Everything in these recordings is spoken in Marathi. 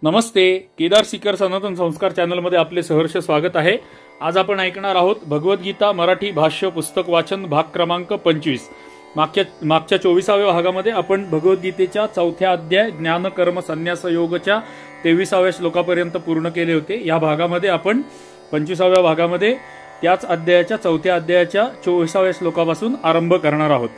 नमस्ते. केदार सीकर सनातन संस्कार चॅनलमध्ये आपले सहर्ष स्वागत आहे. आज आपण ऐकणार आहोत भगवद्गीता मराठी भाष्य पुस्तक वाचन भाग क्रमांक 25. मागच्या 24व्या भागामध्ये आपण भगवद्गीतेच्या 4थ्या अध्याय ज्ञान कर्म संन्यास योगच्या 23व्या श्लोकापर्यंत पूर्ण केले होते. या भागामध्ये आपण 25व्या भागामध्ये त्याच अध्यायाच्या 4थ्या अध्यायाच्या 24व्या श्लोकापासून आरंभ करणार आहोत.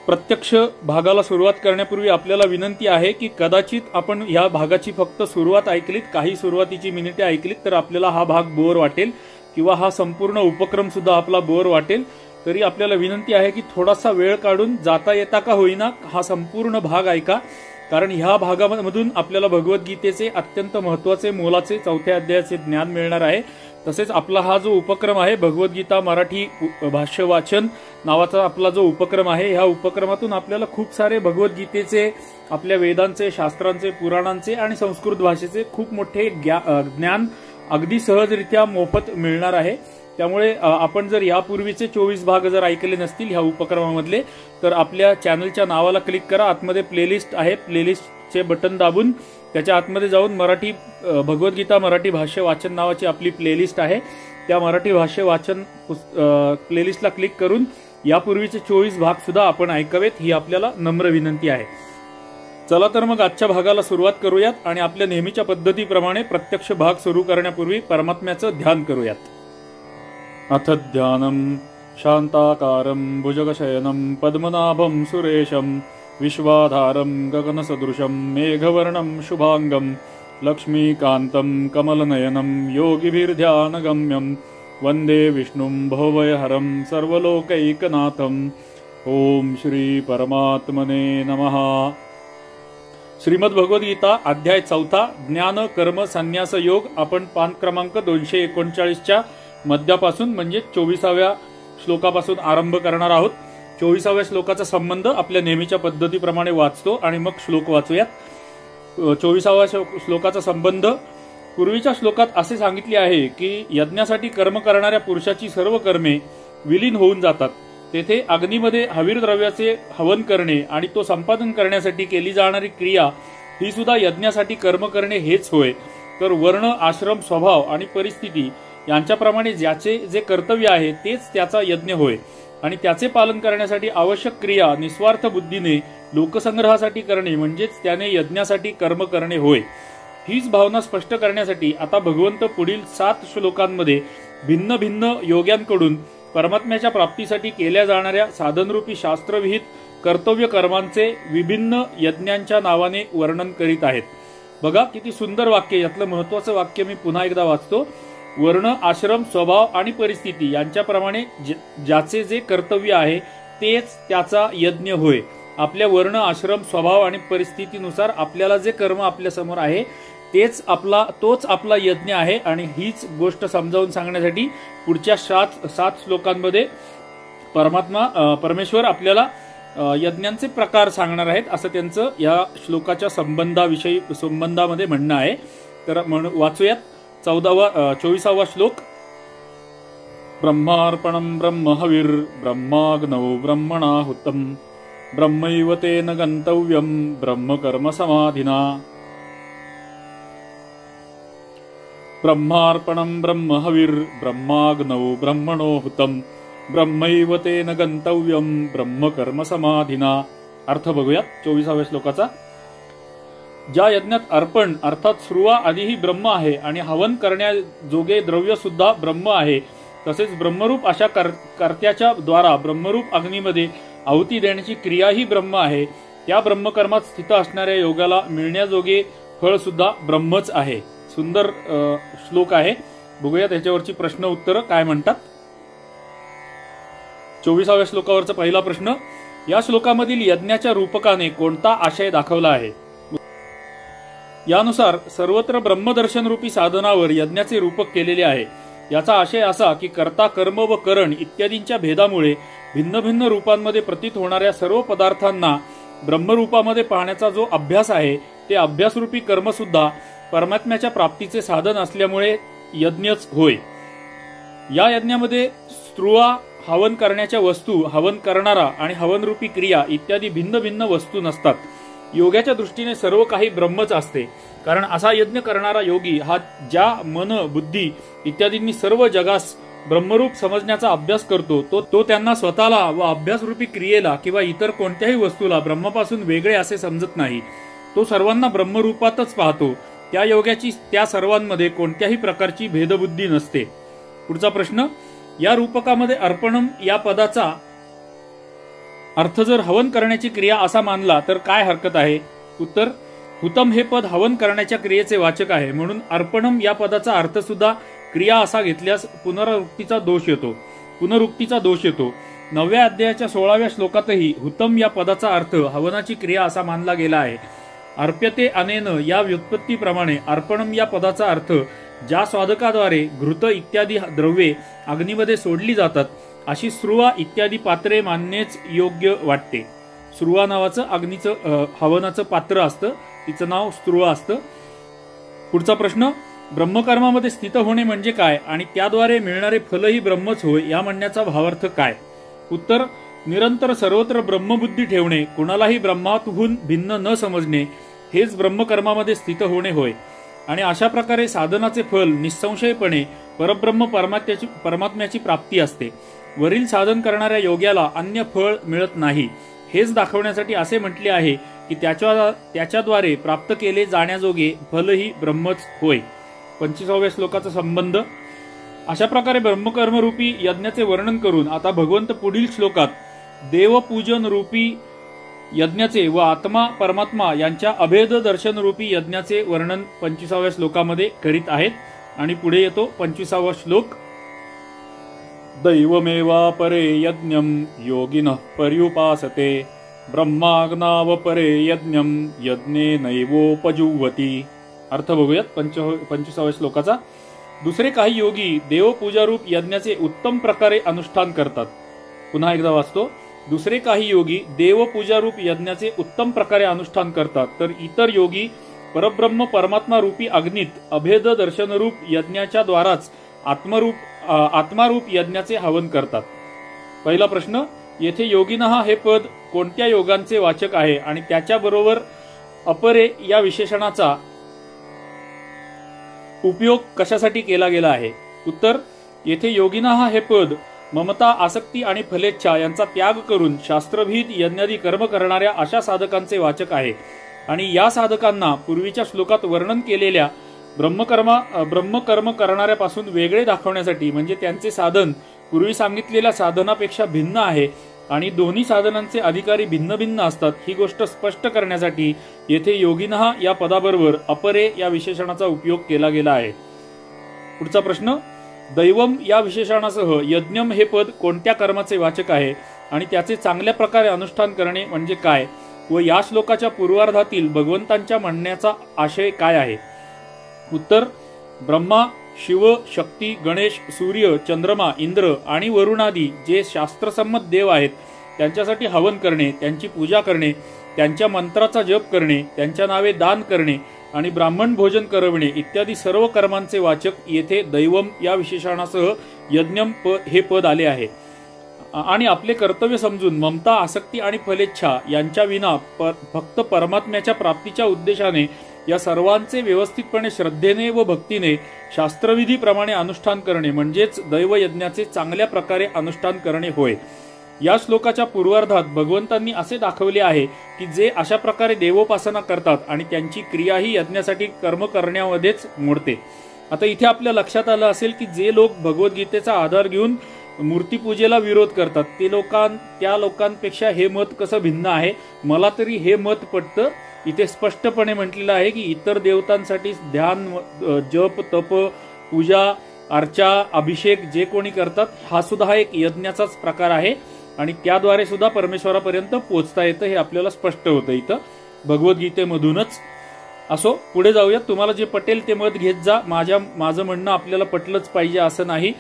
प्रत्यक्ष भागाला सुरुवात करण्यापूर्वी आपल्याला विनंती आहे की कदाचित आपण या भागाची फक्त सुरुवात ऐकलीत, काही सुरुवातीची मिनिटे ऐकलीत तर आपल्याला हा भाग बोर वाटेल किंवा हा संपूर्ण उपक्रम सुद्धा आपला बोर वाटेल. तरी आपल्याला विनंती आहे की थोडासा वेळ काढून जाता येता का होईना हा संपूर्ण भाग ऐका, कारण ह्या भागामधून आपल्याला भगवद्गीतेचे अत्यंत महत्त्वाचे मोलाचे 4थ्या अध्यायाचे ज्ञान मिळणार आहे. तसेच आपला हा जो उपक्रम आहे भगवद्गीता मराठी भाष्य वाचन नावाचा आपला जो उपक्रम आहे, ह्या उपक्रमातून आपल्याला खूप सारे भगवद्गीतेचे, आपल्या वेदांचे, शास्त्रांचे, पुराणांचे आणि संस्कृत भाषेचे खूप मोठे ज्ञान अगदी सहजरित्या मोफत मिळणार आहे. त्यामुळे आपण जर यापूर्वीचे 24 भाग जर ऐकले नसतील ह्या उपक्रमामधले तर आपल्या चॅनलच्या नावाला क्लिक करा. आतमध्ये प्लेलिस्ट आहे, प्लेलिस्टचे बटन दाबून त्याच्या आतमध्ये जाऊन भगवद्गीता मराठी भाष्य वाचन नावाची आपली प्लेलिस्ट आहे, त्या मराठी भाष्य वाचन प्लेलिस्टला क्लिक करून यापूर्वीचे 24 भाग सुद्धा आपण ऐकावेत, ही आपल्याला नम्र विनंती आहे. चला तर मग आजच्या भागाला सुरुवात करूयात आणि आपल्या नेहमीच्या पद्धतीप्रमाणे प्रत्यक्ष भाग सुरू करण्यापूर्वी परमात्म्याचं ध्यान करूयात. अथ ध्यानम शांताकारं भुजगशयनं पद्मनाभं सुरेशं विश्वाधारं गगनसदृशं मेघवर्णं शुभांगं लक्ष्मीकान्तं कमलनयनं योगिभिर्ध्यानगम्यं वंदे विष्णुं भवभयहरं सर्वलोकैकनाथं. ओम श्री परमात्मने नमः. श्रीमद भगवद्गीता अध्याय 4 ज्ञान कर्म संन्यास योग आपण पान क्रमांक 239च्या मध्यापासून म्हणजे 24व्या श्लोकापासून आरंभ करणार आहोत. 24व्या श्लोकाचा संबंध आपल्या नेहमीच्या पद्धतीप्रमाणे वाचतो आणि मग श्लोक वाचूयात. 24व्या श्लोकाचा संबंध पूर्वीच्या श्लोकात असे सांगितले आहे की यज्ञासाठी कर्म करणाऱ्या पुरुषाची सर्व कर्मे विलीन होऊन जातात. तेथे अग्नीमध्ये हवीर द्रव्याचे हवन करणे आणि तो संपादन करण्यासाठी केली जाणारी क्रिया ही सुद्धा यज्ञासाठी कर्म करणे हेच होय. तर वर्ण, आश्रम, स्वभाव आणि परिस्थिती यांच्याप्रमाणे ज्याचे जे कर्तव्य आहे तेच त्याचा यज्ञ होय आणि त्याचे पालन करण्यासाठी आवश्यक क्रिया निस्वार्थ बुद्धीने लोकसंग्रहासाठी करणे म्हणजेच त्याने यज्ञासाठी कर्म करणे होय. हीच भावना स्पष्ट करण्यासाठी आता भगवंत पुढील 7 श्लोकांमध्ये भिन्न भिन्न योग्यांकडून परमात्म्याच्या प्राप्तीसाठी केल्या जाणाऱ्या साधनरूपी शास्त्रविहित कर्तव्य कर्मांचे विभिन्न यज्ञांच्या नावाने वर्णन करीत आहेत. बघा किती सुंदर वाक्य. यातलं महत्वाचं वाक्य मी पुन्हा एकदा वाचतो. वर्ण, आश्रम, स्वभाव आणि परिस्थिती यांच्याप्रमाणे ज्याचे जे कर्तव्य आहे तेच त्याचा यज्ञ होय. आपल्या वर्ण, आश्रम, स्वभाव आणि परिस्थितीनुसार आपल्याला जे कर्म आपल्या समोर आहे तोच आपला यज्ञ आहे. आणि हीच गोष्ट समजावून सांगण्यासाठी पुढच्या 7 श्लोकांमध्ये परमेश्वर आपल्याला यज्ञांचे प्रकार सांगणार आहेत असं त्यांचं या श्लोकाच्या संबंधामध्ये म्हणणं आहे. तर वाचूयात 24वा श्लोक. ब्रह्मार्पणं ब्रह्महविर् ब्रह्माग्नौ ब्रह्मणाहुतं ब्रह्मैव तेन गन्तव्यं ब्रह्मकर्म समाधिना. ब्रह्मार्पणं ब्रह्महविर् ब्रह्माग्नौ ब्रह्मणोहुतं ब्रह्मैव तेन गन्तव्यं ब्रह्मकर्म समाधिना. अर्थ बघूयात 24व्या श्लोकाचा. ज्या यज्ञात अर्पण अर्थात श्रुवा आधीही ब्रह्म आहे आणि हवन करण्याजोगे द्रव्य सुद्धा ब्रह्म आहे, तसेच ब्रह्मरूप अशा कर्त्याच्या द्वारा ब्रह्मरूप अग्नीमध्ये आहुती देण्याची क्रियाही ब्रह्म आहे, त्या ब्रह्मकर्मात स्थित असणाऱ्या योगाला मिळण्याजोगे फळ सुद्धा ब्रह्मच आहे. सुंदर श्लोक आहे. बघूया त्याच्यावरची प्रश्न उत्तर काय म्हणतात. 24व्या श्लोकावरचा पहिला प्रश्न. या श्लोकामधील यज्ञाच्या रूपकाने कोणता आशय दाखवला आहे. यानुसार सर्वत्र ब्रह्मदर्शन रूपी साधनावर यज्ञाचे रूपक केलेले आहे. याचा आशय असा की कर्ता, कर्म व करण इत्यादींच्या भेदामुळे भिन्न भिन्न रूपांमध्ये प्रतीत होणाऱ्या सर्व पदार्थांना ब्रह्मरूपामध्ये पाहण्याचा जो अभ्यास आहे ते अभ्यासरूपी कर्म सुद्धा परमात्म्याच्या प्राप्तीचे साधन असल्यामुळे यज्ञच होय. या यज्ञामध्ये स्त्रुवा, हवन करण्याच्या वस्तू, हवन करणारा आणि हवनरूपी क्रिया इत्यादी भिन्न भिन्न वस्तू नसतात. योगाच्या दृष्टीने सर्व काही ब्रह्मच असते, कारण असा यज्ञ करणारा योगी हा ज्या मन बुद्धी इत्यादींनी सर्व जगास ब्रह्मरूप समजण्याचा अभ्यास करतो तो त्यांना स्वतःला व अभ्यासरूपी क्रियेला किंवा इतर कोणत्याही वस्तूला ब्रह्मापासून वेगळे असे समजत नाही. तो सर्वांना ब्रह्मरूपातच पाहतो. त्या योग्याची त्या सर्वांमध्ये कोणत्याही प्रकारची भेदबुद्धी नसते. पुढचा प्रश्न, या रूपकामध्ये अर्पणम या पदाचा अर्थ जर हवन करण्याची क्रिया असा मानला तर काय हरकत आहे? उत्तर, हुतम हे पद हवन करण्याच्या क्रियेचे वाचक आहे, म्हणून अर्पणम या पदाचा अर्थ सुद्धा क्रिया असा घेतल्यास पुनरुक्तीचा दोष येतो. 9व्या अध्यायाच्या 16व्या श्लोकातही हुतम या पदाचा अर्थ हवनाची क्रिया असा मानला गेला आहे. अर्प्यते अनेन या व्युत्पत्तीप्रमाणे अर्पणम या पदाचा अर्थ ज्या स्वादकाद्वारे घृत इत्यादी द्रव्ये अग्नीमध्ये सोडली जातात अशी स्रुवा इत्यादी पात्रे मानणेच योग्य वाटते. स्रुवा नावाचं अग्नीचं हवनाचं पात्र असतं, तिचं नाव स्रुवा असतं. पुढचा प्रश्न, ब्रह्मकर्मामध्ये स्थित होणे म्हणजे काय आणि त्याद्वारे मिळणारे फलही ब्रह्मच होय या म्हणण्याचा भावार्थ काय? उत्तर, निरंतर सर्वत्र ब्रह्मबुद्धी ठेवणे, कोणालाही ब्रह्मातहून भिन्न न समजणे हेच ब्रह्मकर्मामध्ये स्थित होणे होय. आणि अशा प्रकारे साधनाचे फल निसंशयपणे परब्रह्म परमात्म्याची प्राप्ती असते. वरील साधन करणाऱ्या योग्याला अन्य फळ मिळत नाही हेच दाखवण्यासाठी असे म्हटले आहे की त्याच्याद्वारे प्राप्त केले जाण्याजोगे फलही ब्रह्मच होय. 25व्या श्लोकाचा संबंध. अशा प्रकारे ब्रह्मकर्मरूपी यज्ञाचे वर्णन करून आता भगवंत पुढील श्लोकात देवपूजन रूपी यज्ञाचे व आत्मा परमात्मा यांच्या अभेद दर्शन रूपी यज्ञाचे वर्णन 25व्या श्लोकामध्ये करीत आहेत. आणि पुढे येतो 25वा श्लोक. दैवमेवा परे यज्ञम योगिनः पर्युपासते ब्रह्माग्नाव परे यज्ञम यज्ञे नैवोपजुव्वती. अर्थ बघूयात 25व्या श्लोकाचा. दुसरे काही योगी देवपूजारूप यज्ञाचे उत्तम प्रकारे अनुष्ठान करतात. पुन्हा एकदा वाचतो. दुसरे काही योगी देवपूजारूप यज्ञाचे उत्तम प्रकारे अनुष्ठान करतात, तर इतर योगी परब्रह्म परमात्मा रूपी अग्नीत अभेद दर्शनरूप यज्ञाच्या द्वाराच आत्मारूप यज्ञाचे हवन करतात. पहिला प्रश्न, येथे योगिनः हे पद कोणत्या योगांचे वाचक आहे आणि त्याच्याबरोबर अपरे या विशेषणाचा उपयोग कशासाठी केला गेला आहे? उत्तर, येथे योगिनः हे पद ममता, आसक्ती आणि फलेच्छा यांचा त्याग करून शास्त्रविहित यज्ञादी कर्म करणाऱ्या अशा साधकांचे वाचक आहे. आणि या साधकांना पूर्वीच्या श्लोकात वर्णन केलेल्या ब्रह्मकर्म करणाऱ्यापासून वेगळे दाखवण्यासाठी, म्हणजे त्यांचे साधन पूर्वी सांगितलेल्या साधनापेक्षा भिन्न आहे आणि दोन्ही साधनांचे अधिकारी भिन्न भिन्न असतात ही गोष्ट स्पष्ट करण्यासाठी येथे योगिनः या पदाबरोबर अपरे या विशेषणाचा उपयोग केला गेला आहे. पुढचा प्रश्न, दैवम या विशेषणासह यज्ञम हे पद कोणत्या कर्माचे वाचक आहे आणि त्याचे चांगल्या प्रकारे अनुष्ठान करणे म्हणजे काय व या श्लोकाच्या पूर्वार्धातील भगवंतांच्या म्हणण्याचा आशय काय आहे? उत्तर, ब्रह्मा, शिव, शक्ती, गणेश, सूर्य, चंद्रमा, इंद्र आणि वरुणादी जे शास्त्रसंमत देव आहेत त्यांच्यासाठी हवन करणे, त्यांची पूजा करणे, त्यांच्या मंत्राचा जप करणे, त्यांच्या नावे दान करणे आणि ब्राह्मण भोजन करविणे इत्यादी सर्व कर्मांचे वाचक येथे दैवम या विशेषणासह यज्ञम हे पद आले आहे. आणि आपले कर्तव्य समजून ममता, आसक्ती आणि फलेच्छा यांच्या विना फक्त परमात्म्याच्या प्राप्तीच्या उद्देशाने या सर्वांचे व्यवस्थितपणे श्रद्धेने व भक्तीने शास्त्रविधीप्रमाणे अनुष्ठान करणे म्हणजेच दैवयज्ञाचे चांगल्या प्रकारे अनुष्ठान करणे होय. या श्लोकाच्या पूर्वार्धात भगवंतांनी असे दाखवले आहे की जे अशा प्रकारे देवोपासना करतात आणि त्यांची क्रियाही यज्ञासाठी कर्म करण्यामध्येच मोडते. आता इथे आपल्या लक्षात आलं असेल की जे लोक भगवद्गीतेचा आधार घेऊन मूर्तीपूजेला विरोध करतात त्या लोकांपेक्षा हे मत कसं भिन्न आहे. मला तरी हे मत पटतं. इथे स्पष्टपणे म्हटलेलं आहे की इतर देवतांसाठी ध्यान, जप, तप, पूजा, अर्चा, अभिषेक जे कोणी करतात हा सुद्धा एक यज्ञाचाच प्रकार आहे आणि त्याद्वारे सुद्धा परमेश्वरापर्यंत पोहोचता येतं हे आपल्याला स्पष्ट होतं इथं भगवद्गीतेमधूनच. असो, पुढे जाऊयात. तुम्हाला जे पटेल ते मत घेत जा. माझं म्हणणं आपल्याला पटलंच पाहिजे असं नाही.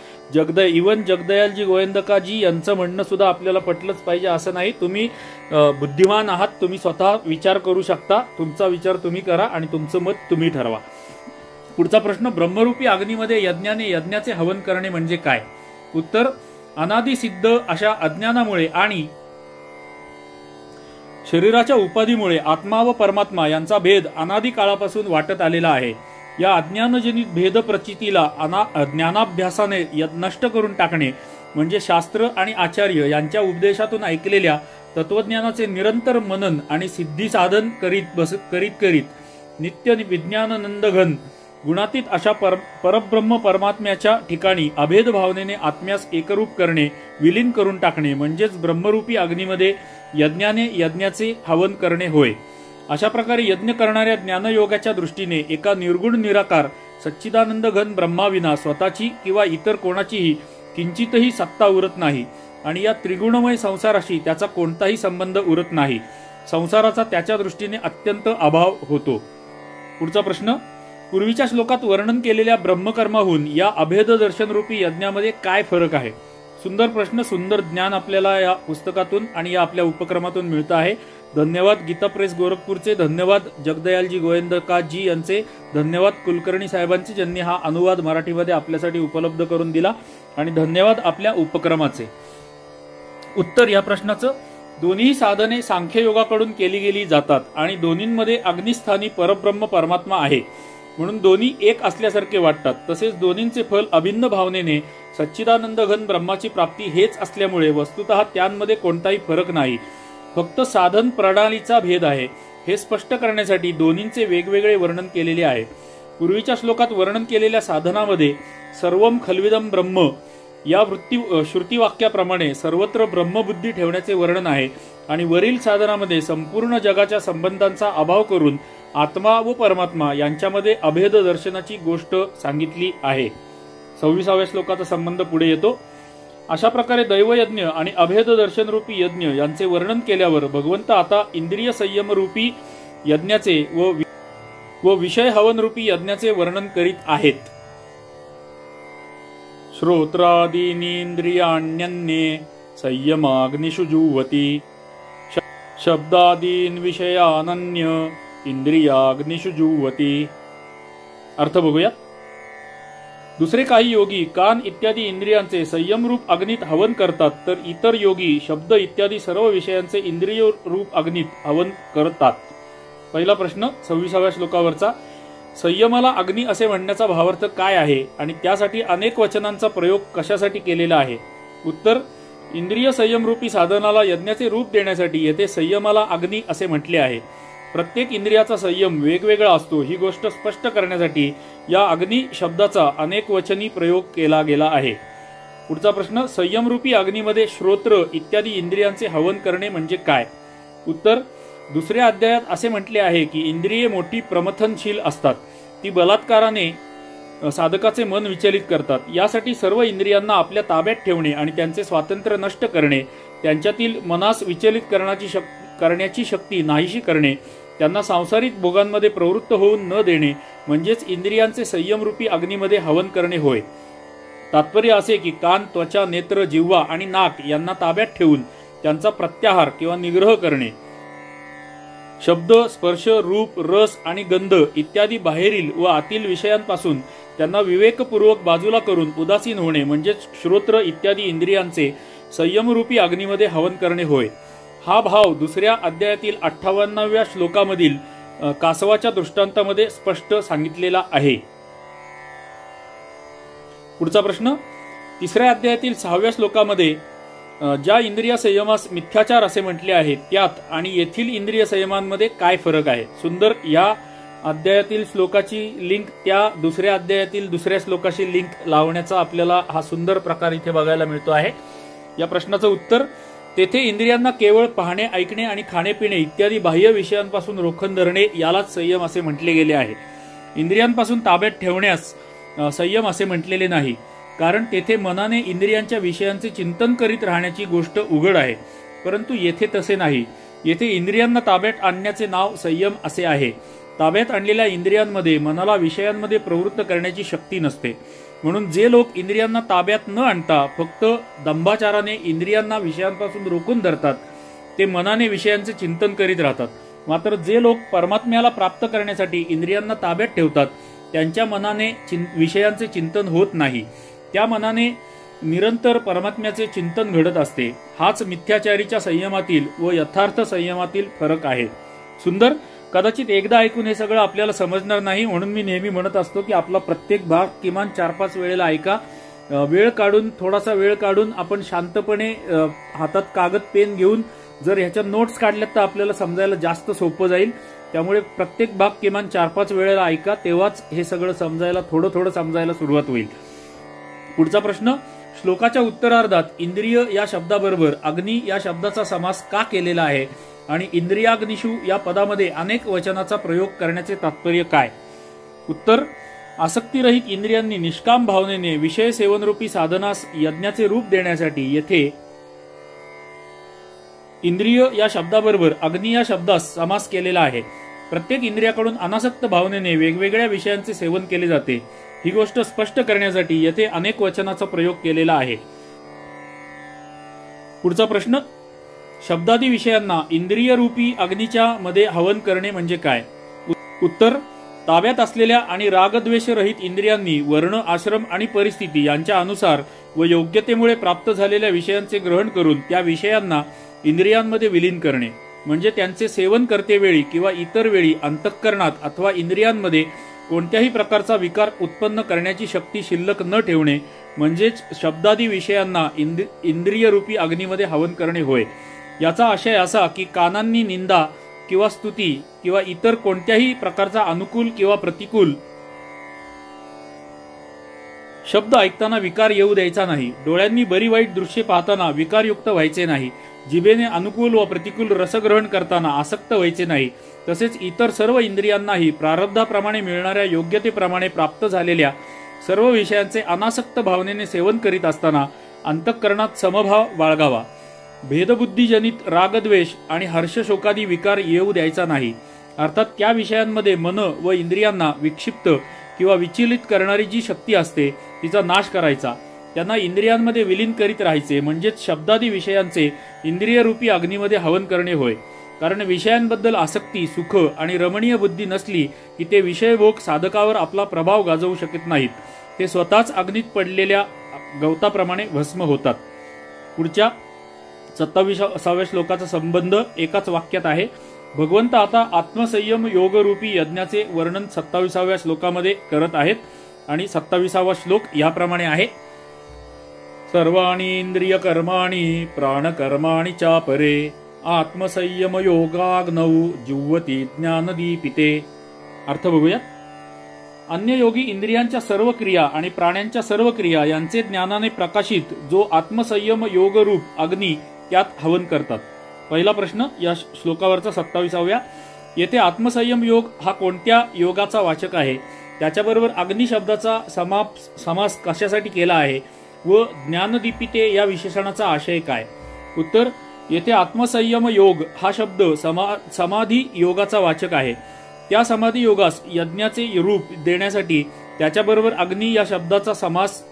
इवन जगदयालजी गोविंदकाजी यांचं म्हणणं सुद्धा आपल्याला पटलंच पाहिजे असं नाही. तुम्ही बुद्धिमान आहात, तुम्ही स्वतः विचार करू शकता. तुमचा विचार तुम्ही करा आणि तुमचं मत तुम्ही ठरवा. पुढचा प्रश्न, ब्रह्मरूपी अग्नीमध्ये यज्ञाने यज्ञाचे हवन करणे म्हणजे काय? उत्तर, अनादिसिद्ध अशा अज्ञानामुळे आणि शरीराच्या उपाधीमुळे आत्मा व परमात्मा यांचा भेद अनादी काळापासून वाटत आलेला आहे. या अज्ञानजनित भेद प्रचितीला ज्ञानाभ्यासाने नष्ट करून टाकणे म्हणजे शास्त्र आणि आचार्य यांच्या उपदेशातून ऐकलेल्या तत्वज्ञानाचे निरंतर मनन आणि सिद्धी साधन करीत नित्य विज्ञाननंदघन गुणातीत अशा परब्रह्म परमात्म्याच्या ठिकाणी अभेद भावनेने आत्म्यास एकरूप करणे, विलीन करून टाकणे म्हणजेच ब्रह्मरूपी अग्नीमध्ये यज्ञाने यज्ञाचे हवन करणे होय. अशा प्रकारे यज्ञ करणाऱ्या ज्ञानयोगाच्या दृष्टीने एका निर्गुण निराकार सच्चिदानंद घन ब्रह्माविना स्वतःची किंवा इतर कोणाचीही किंचितही सत्ता उरत नाही आणि या त्रिगुणमय संसाराशी त्याचा कोणताही संबंध उरत नाही. संसाराचा त्याच्या दृष्टीने अत्यंत अभाव होतो. पुढचा प्रश्न, पूर्वीच्या श्लोकात वर्णन केलेल्या ब्रह्मकर्माहून या अभेद दर्शनरूपी यज्ञामध्ये काय फरक आहे? सुंदर प्रश्न, सुंदर ज्ञान आपल्याला या पुस्तकातून आणि या आपल्या उपक्रमातून मिळतं आहे. धन्यवाद गीता प्रेस गोरखपूरचे, धन्यवाद जगदयालजी गोविंदकाजी यांचे, धन्यवाद कुलकर्णी साहेबांचे ज्यांनी हा अनुवाद मराठीमध्ये आपल्यासाठी उपलब्ध करून दिला, आणि धन्यवाद आपल्या उपक्रमाचे. उत्तर या प्रश्नाचं, दोन्ही साधने सांख्ययोगाकडून केली गेली जातात आणि दोन्हींमध्ये अग्निस्थानी परब्रह्म परमात्मा आहे म्हणून दोन्ही एक असल्यासारखे वाटतात. तसेच दोन्हींचे फल अभिन्न भावनेने सच्चिदानंद घन ब्रह्माची प्राप्ती हेच असल्यामुळे वस्तुतः त्यांमध्ये कोणताही फरक नाही, फक्त साधन प्रणालीचा भेद आहे. हे स्पष्ट करण्यासाठी दोन्हींचे वेगवेगळे वर्णन केलेले आहे. पूर्वीच्या श्लोकात वर्णन केलेल्या साधनामध्ये सर्वम खल्विदम ब्रह्म या श्रुतिवाक्याप्रमाणे सर्वत्र ब्रह्मबुद्धी ठेवण्याचे वर्णन आहे आणि वरील साधनामध्ये संपूर्ण जगाच्या संबंधांचा अभाव करून आत्मा व परमात्मा यांच्यामध्ये अभेद दर्शनाची गोष्ट सांगितली आहे. 26व्या श्लोकाचा संबंध पुढे येतो. अशा प्रकारे दैवयज्ञ आणि अभेद दर्शनरूपी यज्ञ यांचे वर्णन केल्यावर भगवंत आता इंद्रिय संयम रूपी यज्ञाचे व विषय हवन रूपी यज्ञाचे वर्णन करीत आहेत. श्रोत्रादीनींद्रियाण्यन्ये संयमाग्निषु जुह्वति शब्दादीन विषयानन्य इंद्रियाग्निषु जुह्वति. अर्थ बघूया. दुसरे काही योगी कान इत्यादी इंद्रियांचे संयमरूप अग्नीत हवन करतात, तर इतर योगी शब्द इत्यादी सर्व विषयांचे इंद्रिय रूप अग्नीत हवन करतात. पहिला प्रश्न 26व्या श्लोकावरचा, संयमाला अग्नी असे म्हणण्याचा भावार्थ काय आहे आणि त्यासाठी अनेक वचनांचा प्रयोग कशासाठी केलेला आहे? उत्तर, इंद्रिय संयमरूपी साधनाला यज्ञाचे रूप देण्यासाठी येथे संयमाला अग्नी असे म्हटले आहे. प्रत्येक इंद्रियाचा संयम वेगवेगळा असतो ही गोष्ट स्पष्ट करण्यासाठी या अग्नी शब्दाचा अनेक वचनी प्रयोग केला गेला आहे. पुढचा प्रश्न, संयमरूपी अग्नीमध्ये श्रोत्र इत्यादी इंद्रियांचे हवन करणे म्हणजे काय? उत्तर, दुसऱ्या अध्यायात असे म्हटले आहे की इंद्रिये मोठी प्रमथनशील असतात, ती बलात्काराने साधकाचे मन विचलित करतात. यासाठी सर्व इंद्रियांना आपल्या ताब्यात ठेवणे आणि त्यांचे स्वातंत्र्य नष्ट करणे, त्यांच्यातील मनास विचलित करण्याची शक्ती नाहीशी करणे, त्यांना सांसारिक भोगांमध्ये प्रवृत्त होऊन न देणे म्हणजेच इंद्रियांचे संयमरूपी अग्नीमध्ये हवन करणे होय. तात्पर्य असे की कान, त्वचा, नेत्र, जिव्हा आणि नाक यांना ताब्यात ठेवून त्यांचा प्रत्याहार किंवा निग्रह करणे, शब्द, स्पर्श, रूप, रस आणि गंध इत्यादी बाहेरील व आतील विषयांपासून त्यांना विवेकपूर्वक बाजूला करून उदासीन होणे म्हणजेच श्रोत्र इत्यादी इंद्रियांचे संयमरूपी अग्नीमध्ये हवन करणे होय. हा भाव दुसऱ्या अध्यायातील 58व्या श्लोकामधील कासवाच्या दृष्टांतामध्ये स्पष्ट सांगितलेला आहे. पुढचा प्रश्न, तिसऱ्या अध्यायातील 6व्या श्लोकामध्ये ज्या इंद्रिय संयमास मिथ्याचार असे म्हटले आहे त्यात आणि येथील इंद्रिय संयमांमध्ये काय फरक आहे? सुंदर, या अध्यायातील श्लोकाची लिंक त्या दुसऱ्या अध्यायातील दुसऱ्या श्लोकाशी लिंक लावण्याचा आपल्याला हा सुंदर प्रकार इथे बघायला मिळतो आहे. या प्रश्नाचं उत्तर, तेथे इंद्रियांना केवळ पाहणे, ऐकणे आणि खाणेपिणे इत्यादी बाह्य विषयांपासून रोखून धरणे यालाच संयम असे म्हटले गेले आहे. इंद्रियांपासून ताब्यात ठेवण्यास संयम असे म्हटलेले नाही, कारण तेथे मनाने इंद्रियांच्या विषयांचे चिंतन करीत राहण्याची गोष्ट उघड आहे. परंतु येथे तसे नाही. येथे इंद्रियांना ताब्यात आणण्याचे नाव संयम असे आहे. ताब्यात आणलेल्या इंद्रियांमध्ये मनाला विषयांमध्ये प्रवृत्त करण्याची शक्ती नसते. म्हणून जे लोक इंद्रियांना ताब्यात न आणता फक्त दंभाचाराने इंद्रियांना विषयांपासून रोखून धरतात ते मनाने विषयांचे चिंतन करीत राहतात. मात्र जे लोक परमात्म्याला प्राप्त करण्यासाठी इंद्रियांना ताब्यात ठेवतात त्यांच्या मनाने विषयांचे चिंतन होत नाही. त्या मनाने निरंतर परमात्म्याचे चिंतन घडत असते। हाच मिथ्याचारीच्या संयमातील व यथार्थ संयमातील फरक आहे। सुंदर, कदाचित एकदा ऐकून हे सगळं आपल्याला समजणार नाही, म्हणून मी नेहमी म्हणत असतो की आपला प्रत्येक भाग किमान 4-5 वेळेला ऐका। वेळ काढून, थोडासा वेळ काढून आपण शांतपणे हातात कागद पेन घेऊन जर ह्याच्या नोट्स काढल्यात तर आपल्याला समजायला जास्त सोपं जाईल। त्यामुळे प्रत्येक भाग किमान 4-5 वेळेला ऐका, तेव्हाच हे सगळं समजायला, थोडं थोडं समजायला सुरुवात होईल। पुढचा प्रश्न, श्लोकाच्या उत्तरार्धात इंद्रिय या शब्दाबरोबर अग्नी या शब्दाचा समास का केलेला आहे आणि इंद्रियाग्निषु या पदामध्ये अनेक वचनाचा प्रयोग करण्याचे तात्पर्य काय? उत्तर, आसक्तीरहित इंद्रियांनी निष्काम भावनेने विषय सेवनरूपी साधनास यज्ञाचे रूप देण्यासाठी येथे इंद्रिय या शब्दाबरोबर अग्नी या शब्दास समास केलेला आहे। प्रत्येक इंद्रियाकडून अनासक्त भावनेने वेगवेगळ्या विषयांचे सेवन केले जाते, ही गोष्ट स्पष्ट करण्यासाठी येथे अनेक वचनाचा प्रयोग केलेला आहे। पुढचा प्रश्न, शब्दादी विषयांना इंद्रिय रूपी अग्नीच्या मध्ये हवन करणे म्हणजे काय? उत्तर, ताब्यात असलेल्या आणि रागद्वेष रहित इंद्रियांनी वर्ण, आश्रम आणि परिस्थिती यांच्या अनुसार व योग्यतेमुळे प्राप्त झालेल्या विषयांचे ग्रहण करून त्या विषयांना इंद्रियांमध्ये विलीन करणे म्हणजे त्यांचे सेवन करतेवेळी किंवा इतर वेळी अंतःकरणात अथवा इंद्रियांमध्ये कोणत्याही प्रकारचा विकार उत्पन्न करण्याची शक्ती शिल्लक न ठेवणे म्हणजेच शब्दादी विषयांना इंद्रियरूपी अग्नीमध्ये हवन करणे होय। याचा आशय असा की कानांनी निंदा किंवा स्तुती किंवा इतर कोणत्याही प्रकारचा अनुकूल किंवा प्रतिकूल शब्द ऐकताना विकार येऊ द्यायचा नाही। डोळ्यांनी बरी वाईट दृश्ये पाहताना विकारयुक्त व्हायचे नाही। जिभेने अनुकूल व प्रतिकूल रसग्रहण करताना आसक्त व्हायचे नाही। तसेच इतर सर्व इंद्रियांनाही प्रारब्धाप्रमाणे मिळणाऱ्या योग्यतेप्रमाणे प्राप्त झालेल्या सर्व विषयांचे अनासक्त भावनेने सेवन करीत असताना अंतःकरणात समभाव बाळगावा। भेदबुद्धीजनित रागद्वेष आणि हर्षशोकादी विकार येऊ द्यायचा नाही। अर्थात त्या विषयांमध्ये मन व इंद्रियांना विक्षिप्त किंवा विचलित करणारी जी शक्ती असते तिचा नाश करायचा, त्यांना इंद्रियांमध्ये विलीन करीत राहायचे म्हणजेच शब्दादी विषयांचे इंद्रियरूपी अग्नीमध्ये हवन करणे होय। कारण विषयांबद्दल आसक्ती, सुख आणि रमणीय बुद्धी नसली की ते विषयभोग साधकावर आपला प्रभाव गाजवू शकत नाहीत, ते स्वतःच अग्नीत पडलेल्या गवताप्रमाणे भस्म होतात। पुढच्या 27व्या श्लोकाचा संबंध एकाच वाक्यात आहे। भगवंत आता आत्मसंयम योगरूपी यज्ञाचे वर्णन 27व्या श्लोकामध्ये करत आहेत आणि 27वा श्लोक याप्रमाणे आहे। सर्वाणि इंद्रिय कर्माणि प्राणकर्माणि चापरे आत्मसंयम योगाग्नौ जुह्वति ज्ञानदीपिते। अर्थ बघूया। अन्य योगी इंद्रियांच्या सर्व क्रिया आणि प्राण्यांच्या सर्व क्रिया यांचे ज्ञानाने प्रकाशित जो आत्मसंयम योगरूप अग्नी त्यात हवन करतात। पहिला प्रश्न या श्लोकावरचा 27व्या, येथे आत्मसंयम योग हा कोणत्या योगाचा वाचक आहे? त्याच्याबरोबर अग्नी शब्दाचा समास कशासाठी केला आहे व ज्ञानदीपिते या विशेषणाचा आशय काय? उत्तर, येथे आत्मसंयम योग हा शब्द समाधी योगाचा वाचक आहे। त्या समाधी योगास यज्ञाचे रूप देण्यासाठी त्याच्याबरोबर अग्नी या शब्दाचा समास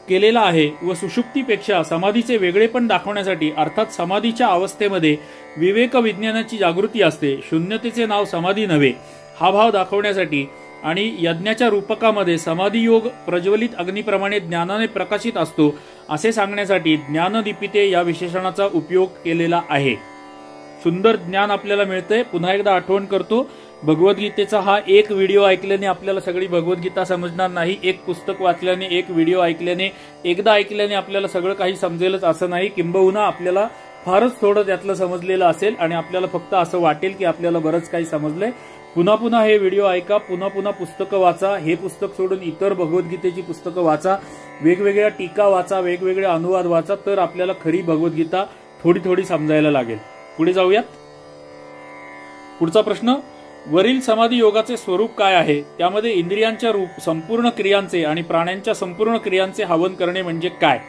केलेला आहे व सुषुप्तीपेक्षा समाधीचे वेगळेपण दाखवण्यासाठी अर्थात समाधीच्या अवस्थेमध्ये विवेक विज्ञानाची जागृती असते, शून्यतेचे नाव समाधी नव्हे हा भाव दाखवण्यासाठी आणि यज्ञाच्या रूपकामध्ये समाधी योग प्रज्वलित अग्निप्रमाणे ज्ञानाने प्रकाशित असतो असे सांगण्यासाठी ज्ञानदीपिते या विशेषणाचा उपयोग केलेला आहे। सुंदर ज्ञान आपल्याला मिळते। पुन्हा एकदा आठवण करतो, भगवद्गीतेचा हा एक व्हिडिओ ऐकल्याने आपल्याला सगळी भगवद्गीता समजणार नाही। एक पुस्तक वाचल्याने, एक व्हिडिओ ऐकल्याने, एकदा ऐकल्याने आपल्याला सगळं काही समजेलच असं नाही। किंबहुना आपल्याला फारच थोडं त्यातलं समजलेलं असेल आणि आपल्याला फक्त असं वाटेल की आपल्याला बरंच काही समजलंय। पुन्हा पुन्हा हे व्हिडिओ ऐका, पुन्हा पुन्हा पुस्तकं वाचा। हे पुस्तक सोडून इतर भगवद्गीतेची पुस्तकं वाचा, वेगवेगळ्या टीका वाचा, वेगवेगळे अनुवाद वाचा, तर आपल्याला खरी भगवद्गीता थोडी थोडी समजायला लागेल। पुढे जाऊयात। पुढचा प्रश्न, वरील समाधी योगाचे स्वरूप काय आहे? त्यामध्ये इंद्रियांच्या संपूर्ण क्रियांचे आणि प्राण्यांच्या संपूर्ण क्रियांचे हवन करणे म्हणजे काय?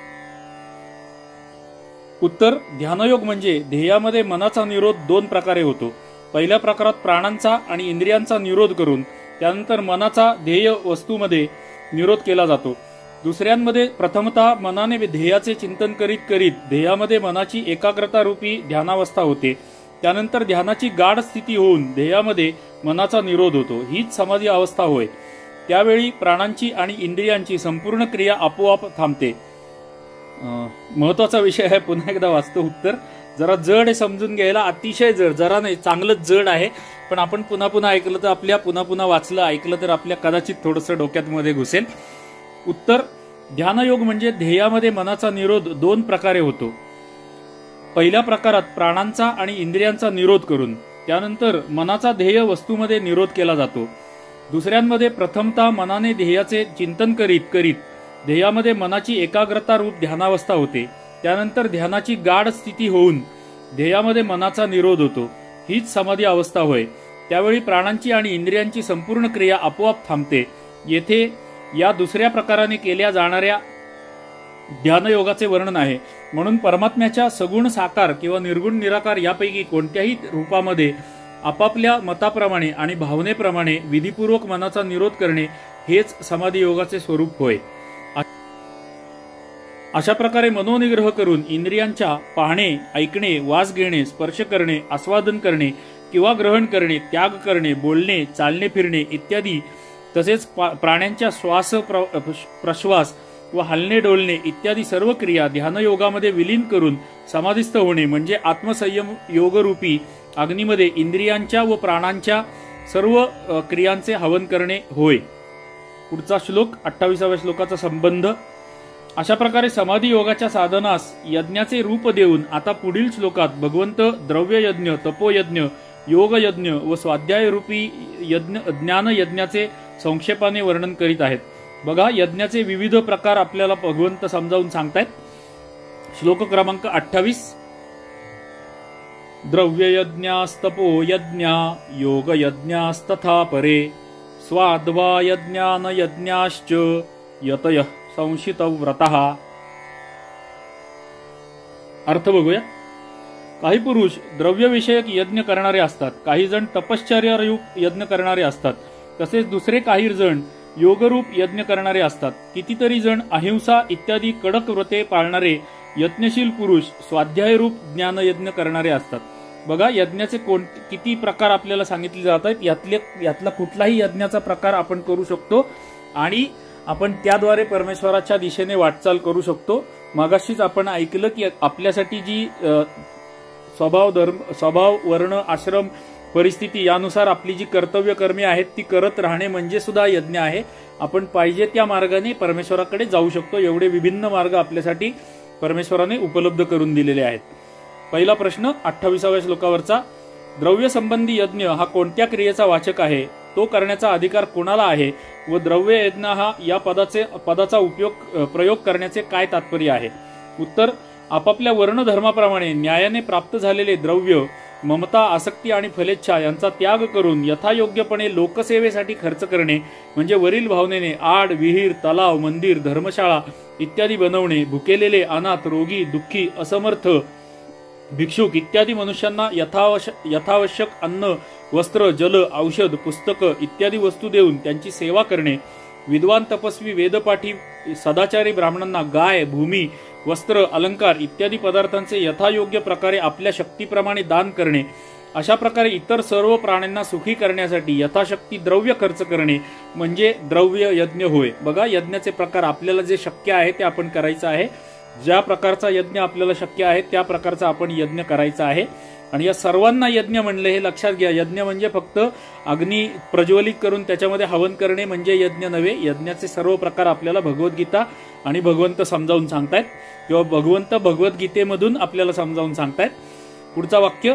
उत्तर, ध्यानयोग म्हणजे ध्येयामध्ये मनाचा निरोध 2 प्रकारे होतो। पहिल्या प्रकारात प्राणांचा आणि इंद्रियांचा निरोध करून त्यानंतर मनाचा ध्येय वस्तूमध्ये निरोध केला जातो। दुसऱ्यांमध्ये प्रथमतः मनाने ध्येयाचे चिंतन करीत करीत ध्येयामध्ये मनाची एकाग्रता रूपी ध्यानावस्था होते, त्यानंतर ध्यानाची गाढ स्थिती होऊन ध्येयामध्ये मनाचा निरोध होतो, हीच समाधी अवस्था होय। त्यावेळी प्राणांची आणि इंद्रियांची संपूर्ण क्रिया आपोआप थांबते. महत्वाचा विषय आहे, पुन्हा एकदा वाचतो उत्तर. जरा जड आहे समजून घ्यायला, अतिशय जड, जरा नाही चांगलंच जड आहे, पण आपण पुन्हा पुन्हा ऐकलं तर आपल्या पुन्हा वाचलं ऐकलं तर आपल्या कदाचित थोडंसं डोक्यात मध्ये घुसेल. उत्तर, ध्यानयोग म्हणजे ध्येयामध्ये मनाचा निरोध 2 प्रकारे होतो. पहिल्या प्रकारात प्राणांचा आणि इंद्रियांचा निरोध करून त्यानंतर मनाचा ध्येय वस्तूमध्ये निरोध केला जातो. दुसऱ्यांमध्ये प्रथमतः मनाने ध्येयाचे चिंतन करीत करीत ध्येयामध्ये मनाची एकाग्रता रूप ध्यानावस्था होते. त्यानंतर ध्यानाची गाढ स्थिती होऊन ध्येयामध्ये मनाचा निरोध होतो. हीच समाधी अवस्था होय. त्यावेळी प्राणांची आणि इंद्रियांची संपूर्ण क्रिया आपोआप थांबते. येथे या दुसऱ्या प्रकाराने केल्या जाणाऱ्या ध्यानयोगाचे वर्णन आहे. म्हणून परमात्म्याच्या सगुण साकार किंवा निर्गुण निराकार यापैकी कोणत्याही रूपामध्ये आपापल्या मताप्रमाणे आणि भावनेप्रमाणे विधीपूर्वक मनाचा निरोध करणे हेच समाधी योगाचे स्वरूप होय. अशा प्रकारे मनोनिग्रह करून इंद्रियांच्या पाहणे, ऐकणे, वास घेणे, स्पर्श करणे, आस्वादन करणे किंवा ग्रहण करणे, त्याग करणे, बोलणे, चालणे फिरणे इत्यादी, तसेच प्राण्यांच्या श्वास प्रश्वास व हलणे डोलणे इत्यादी सर्व क्रिया ध्यानयोगामध्ये विलीन करून समाधिस्थ होणे म्हणजे आत्मसंयम योगरूपी अग्नीमध्ये इंद्रियांच्या व प्राणांच्या सर्व क्रियांचे हवन करणे होय. पुढचा श्लोक 28व्या श्लोकाचा संबंध. अशा प्रकारे समाधी योगाच्या साधनास यज्ञाचे रूप देऊन आता पुढील श्लोकात भगवंत द्रव्ययज्ञ, तपोयज्ञ, योगयज्ञ व स्वाध्याय रूपी ज्ञान यज्ञाचे संक्षेपाने वर्णन करीत आहेत. बघा, यज्ञाचे विविध प्रकार आपल्याला भगवंत समजावून सांगतायत. श्लोक क्रमांक 28. द्रव्ययज्ञास्तपोयज्ञा योगयज्ञास्तथा परे स्वाध्वा यज्ञान यज्ञाश्च यतयः संशितव्रतः. अर्थ बघूया. काही पुरुष द्रव्यविषयक यज्ञ करणारे असतात, काही जण तपश्चर्यारूप यज्ञ करणारे असतात, तसेच दुसरे काही जण योगरूप यज्ञ करणारे असतात. कितीतरी जण अहिंसा इत्यादी कडक व्रते पाळणारे यज्ञशील पुरुष स्वाध्यायरूप ज्ञानयज्ञ करणारे असतात. बघा, यज्ञाचे किती प्रकार आपल्याला सांगितले जात आहेत. यातला कुठलाही यज्ञाचा प्रकार आपण करू शकतो आणि आपण त्याद्वारे परमेश्वराच्या दिशेने वाटचाल करू शकतो. मागाशीच आपण ऐकलं की आपल्यासाठी जी स्वभाव, वर्ण, आश्रम, परिस्थिती यानुसार आपली जी कर्तव्य कर्मे आहेत ती करत राहणे म्हणजे सुद्धा यज्ञ आहे. आपण पाहिजे त्या मार्गाने परमेश्वराकडे जाऊ शकतो. एवढे विभिन्न मार्ग आपल्यासाठी परमेश्वराने उपलब्ध करून दिलेले आहेत. पहिला प्रश्न 28व्या श्लोकावरचा. द्रव्य संबंधी यज्ञ हा कोणत्या क्रियेचा वाचक आहे? तो करण्याचा अधिकार कोणाला आहे व द्रव्य यज्ञ हा या पदाचा प्रयोग करण्याचे काय तात्पर्य आहे? उत्तर, आपापल्या वर्ण धर्माप्रमाणे न्यायाने प्राप्त झालेले द्रव्य, ममता, आसक्ती आणि फलेच्छा यांचा त्याग करून यथायोग्यपणे लोकसेवेसाठी खर्च करणे म्हणजे वरील भावनेने आड, विहीर, तलाव, मंदिर, धर्मशाळा इत्यादी बनवणे, भुकेलेले, अनाथ, रोगी, दुःखी, असमर्थ, भिक्षुक इत्यादी मनुष्यांना यथावश्यक अन्न, वस्त्र, जल, औषध, पुस्तकं इत्यादी वस्तू देऊन त्यांची सेवा करणे, विद्वान, तपस्वी, वेदपाठी, सदाचारी ब्राह्मणांना गाय, भूमी, वस्त्र, अलंकार इत्यादी पदार्थांचे यथायोग्य प्रकारे आपल्या शक्तीप्रमाणे दान करणे, अशा प्रकारे इतर सर्व प्राण्यांना सुखी करण्यासाठी यथाशक्ती द्रव्य खर्च करणे म्हणजे द्रव्य यज्ञ होय. बघा, यज्ञाचे प्रकार आपल्याला जे शक्य आहे ते आपण करायचं आहे. ज्या प्रकारचा यज्ञ आपल्याला शक्य आहे त्या प्रकारचा आपण यज्ञ करायचा आहे. आणि या सर्वांना यज्ञ म्हणले हे लक्षात घ्या. यज्ञ म्हणजे फक्त अग्नी प्रज्वलित करून त्याच्यामध्ये हवन करणे म्हणजे यज्ञ नव्हे. यज्ञाचे सर्व प्रकार आपल्याला भगवद्गीता आणि भगवंत समजावून सांगतायत किंवा भगवंत भगवद्गीतेमधून आपल्याला समजावून सांगतायत. पुढचा वाक्य,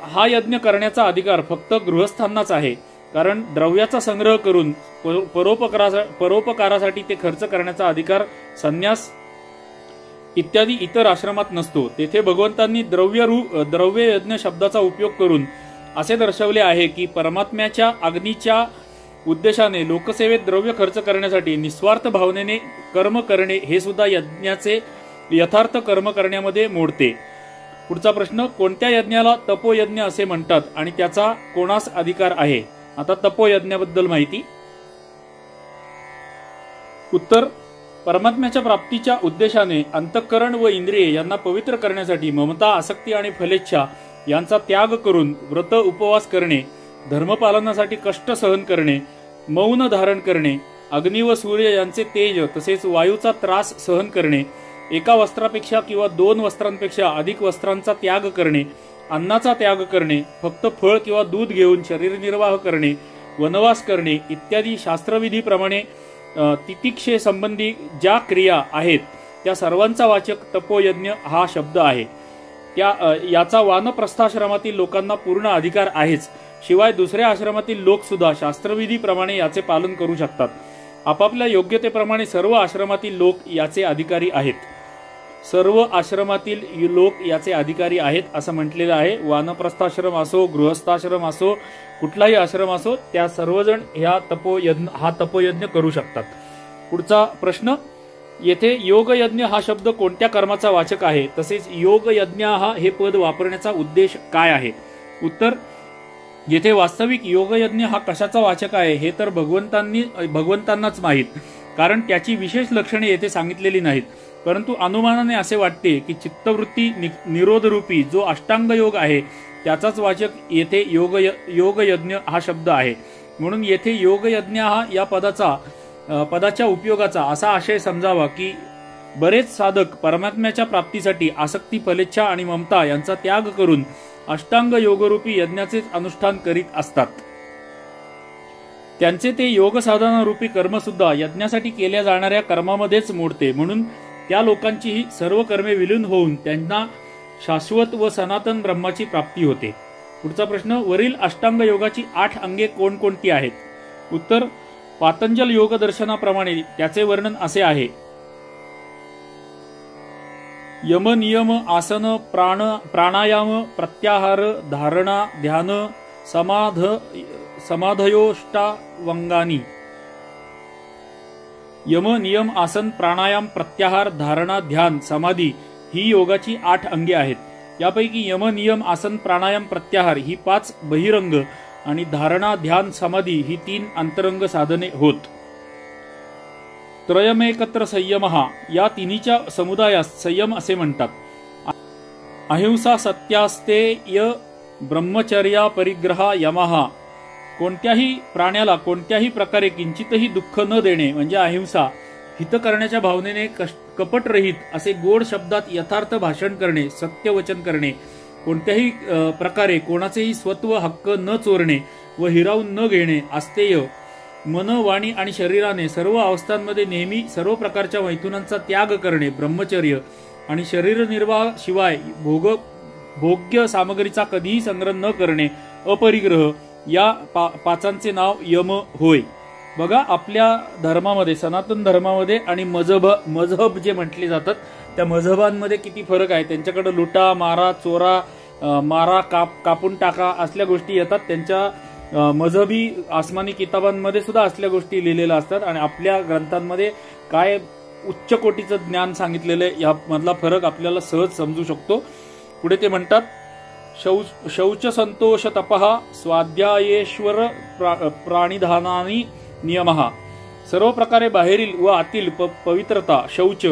हा यज्ञ करण्याचा अधिकार फक्त गृहस्थांनाच आहे, कारण द्रव्याचा संग्रह करून परोपकारासाठी ते खर्च करण्याचा अधिकार संन्यास इत्यादी इतर आश्रमात नसतो. तेथे भगवंतांनी द्रव्य यज्ञ शब्दाचा उपयोग करून असे दर्शवले आहे की परमात्म्याच्या अग्नीच्या उद्देशाने लोकसेवेत द्रव्य खर्च करण्यासाठी निस्वार्थ भावनेने कर्म करणे हे सुद्धा यज्ञाचे यथार्थ कर्म करण्यामध्ये मोडते. पुढचा प्रश्न, कोणत्या यज्ञाला तपोयज्ञ असे म्हणतात आणि त्याचा कोणास अधिकार आहे? आता तपोयज्ञाबद्दल माहिती. उत्तर, परमात्म्याच्या प्राप्तीच्या उद्देशाने अंतःकरण व इंद्रिये यांना पवित्र करण्यासाठी ममता, आसक्ती आणि फलेच्छा यांचा त्याग करून व्रत उपवास करणे, धर्मपालनासाठी कष्ट सहन करणे, मौन धारण करणे, अग्नी व सूर्य यांचे तेज तसेच वायूचा त्रास सहन करणे, एका वस्त्रापेक्षा किंवा 2 वस्त्रांपेक्षा अधिक वस्त्रांचा त्याग करणे, अन्नाचा त्याग करणे, फक्त फळ किंवा दूध घेऊन शरीर निर्वाह करणे, वनवास करणे इत्यादी शास्त्रविधीप्रमाणे तितिक्षे संबंधी ज्या क्रिया आहेत त्या सर्वांचा वाचक तपोयज्ञ हा शब्द आहे. याचा वानप्रस्थाश्रमातील लोकांना पूर्ण अधिकार आहेच, शिवाय दुसऱ्या आश्रमातील लोक सुद्धा शास्त्रविधीप्रमाणे याचे पालन करू शकतात. आपापल्या योग्यतेप्रमाणे सर्व आश्रमातील लोक याचे अधिकारी आहेत. सर्व आश्रमातील लोक याचे अधिकारी आहेत असं म्हटलेलं आहे. वानप्रस्थाश्रम असो, गृहस्थाश्रम असो, कुठलाही आश्रम असो, त्या सर्वजण हा तपोयज्ञ करू शकतात. पुढचा प्रश्न, येथे योगयज्ञ हा शब्द कोणत्या कर्माचा वाचक आहे, तसेच योगयज्ञ हे पद वापरण्याचा उद्देश काय आहे? उत्तर, येथे वास्तविक योगयज्ञ हा कशाचा वाचक आहे हे तर भगवंतांनाच माहीत, कारण त्याची विशेष लक्षणे येथे सांगितलेली नाहीत. परंतु अनुमानाने असे वाटते की चित्तवृत्ती निरोधरूपी जो अष्टांग योग आहे त्याचाच वाचक येथे योगयज्ञ हा शब्द आहे. म्हणून येथे योगयज्ञ हा या पदाच्या उपयोगाचा असा आशय समजावा की बरेच साधक परमात्म्याच्या प्राप्तीसाठी आसक्ती, फलेच्छा आणि ममता यांचा त्याग करून अष्टांग योगरूपी यज्ञाचेच अनुष्ठान करीत असतात. त्यांचे ते योग साधना रूपी कर्म सुद्धा यज्ञासाठी केल्या जाणाऱ्या कर्मामध्येच मोडते. म्हणून त्या लोकांची ही सर्व कर्मे विलीन होऊन त्यांना शाश्वत व सनातन ब्रह्माची प्राप्ती होते. पुढचा प्रश्न, वरील अष्टांग योगाची 8 अंगे कोणकोणती आहेत? उत्तर, पातंजल योग दर्शनाप्रमाणे त्याचे वर्णन असे आहे. यम, नियम, आसन, प्राणायाम, प्रत्याहार, धारणा, ध्यान, समाधयोष्टावंगानी. यम, नियम, आसन, प्राणायाम, प्रत्याहार, धारणा, ध्यान, समाधी ही योगाची 8 अंगे आहेत. यापैकी यम, नियम, आसन, प्राणायाम, प्रत्याहार ही 5 बहिरंग आणि धारणा, ध्यान, समाधी ही 3 अंतरंग साधने होत. त्रयमेकत्र संयमः या तिन्हीच्या समुदायास संयम असे म्हणतात. अहिंसा, सत्यास्तेय, ब्रह्मचर्या, परिग्रह, यमः. कोणत्याही प्राण्याला कोणत्याही प्रकारे किंचितही दुःख न देणे म्हणजे अहिंसा. हित करण्याच्या भावनेने कपटरहित असे गोड शब्दात यथार्थ भाषण करणे, सत्य वचन करणे, कोणत्याही प्रकारे कोणाचेही स्वत्व हक्क न चोरणे व हिरावून न घेणे, आस्तेय. मन, वाणी आणि शरीराने सर्व अवस्थांमध्ये नेहमी सर्व प्रकारच्या मैथुनांचा त्याग करणे, ब्रह्मचर्य. आणि शरीर निर्वाह शिवाय भोग्य सामग्रीचा कधीही संग्रह न करणे, अपरिग्रह. या 5 नाव यम होय. बघा, आपल्या धर्मामध्ये, सनातन धर्मामध्ये आणि मजहब जे म्हटले जातात त्या मजहबांमध्ये किती फरक आहे. त्यांच्याकडे लुटा, मारा, चोरा, मारा, कापून टाका असल्या गोष्टी येतात. त्यांच्या मजहबी आसमानी किताबांमध्ये सुद्धा असल्या गोष्टी लिहिलेल्या असतात. आणि आपल्या ग्रंथांमध्ये काय उच्च कोटीचं ज्ञान सांगितलेलं आहे यामधला फरक आपल्याला सहज समजू शकतो. पुढे ते म्हणतात, शौच, संतोष, तपः, स्वाध्यायेश्वर, प्राणिधानानी नियमः. सर्व प्रकारे बाहेरील व आतील पवित्रता, शौच,